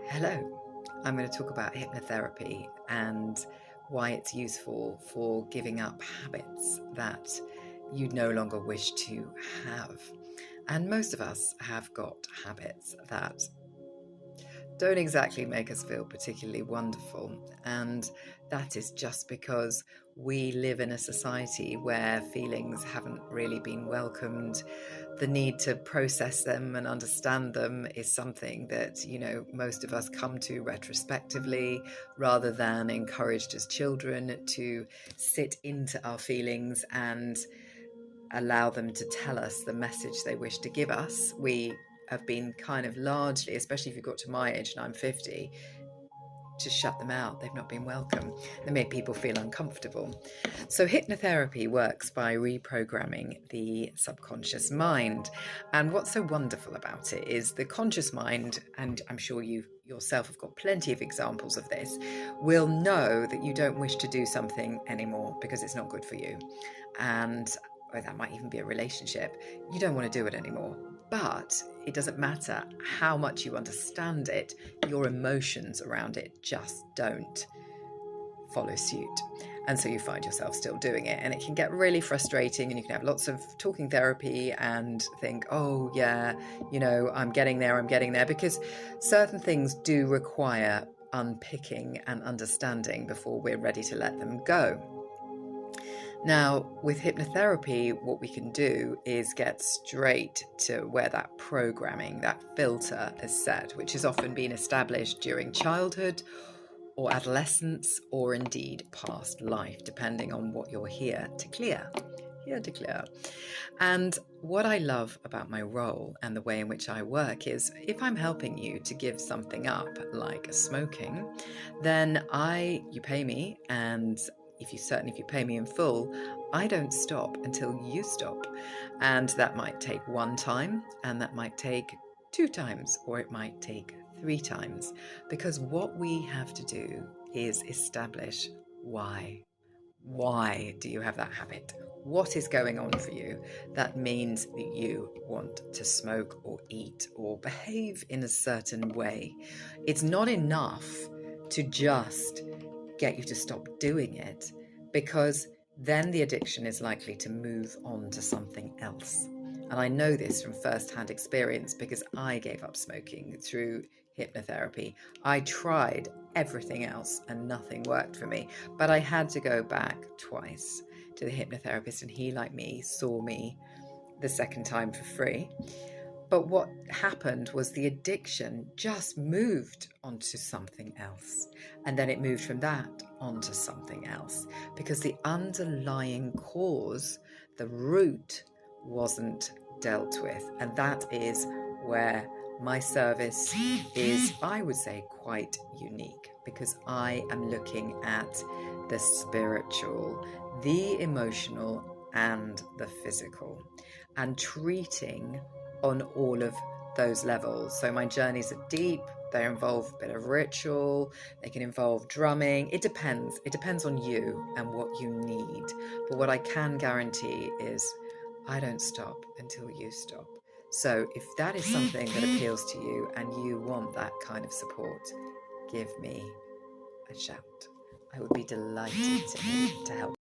Hello, I'm going to talk about hypnotherapy and why it's useful for giving up habits that you no longer wish to have. And most of us have got habits that don't exactly make us feel particularly wonderful. And that is just because we live in a society where feelings haven't really been welcomed. The need to process them and understand them is something that, most of us come to retrospectively rather than encouraged as children to sit into our feelings and allow them to tell us the message they wish to give us. We have been kind of largely, especially if you've got to my age and I'm 50, to shut them out. They've not been welcome. They make people feel uncomfortable. So hypnotherapy works by reprogramming the subconscious mind. And what's so wonderful about it is the conscious mind, and I'm sure you yourself have got plenty of examples of this, will know that you don't wish to do something anymore because it's not good for you. And or that might even be a relationship. You don't want to do it anymore. But it doesn't matter how much you understand it, your emotions around it just don't follow suit. And so you find yourself still doing it. And it can get really frustrating, and you can have lots of talking therapy and think, oh, yeah, I'm getting there, because certain things do require unpicking and understanding before we're ready to let them go. Now, with hypnotherapy, what we can do is get straight to where that programming, that filter is set, which has often been established during childhood or adolescence, or indeed past life, depending on what you're here to clear. And what I love about my role and the way in which I work is if I'm helping you to give something up, like smoking, then you pay me, and if you pay me in full, I don't stop until you stop. And that might take one time, and that might take two times, or it might take three times, because what we have to do is establish why. Why do you have that habit? What is going on for you that means that you want to smoke or eat or behave in a certain way? It's not enough to just get you to stop doing it, because then the addiction is likely to move on to something else. And I know this from first-hand experience because I gave up smoking through hypnotherapy. I tried everything else and nothing worked for me, but I had to go back twice to the hypnotherapist, and he, like me, saw me the second time for free. But what happened was the addiction just moved onto something else. And then it moved from that onto something else, because the underlying cause, the root, wasn't dealt with. And that is where my service is, I would say, quite unique, because I am looking at the spiritual, the emotional, and the physical, and treating on all of those levels. So my journeys are deep. They involve a bit of ritual. They can involve drumming. It depends. It depends on you and what you need. But what I can guarantee is I don't stop until you stop. So if that is something that appeals to you and you want that kind of support, give me a shout. I would be delighted to help.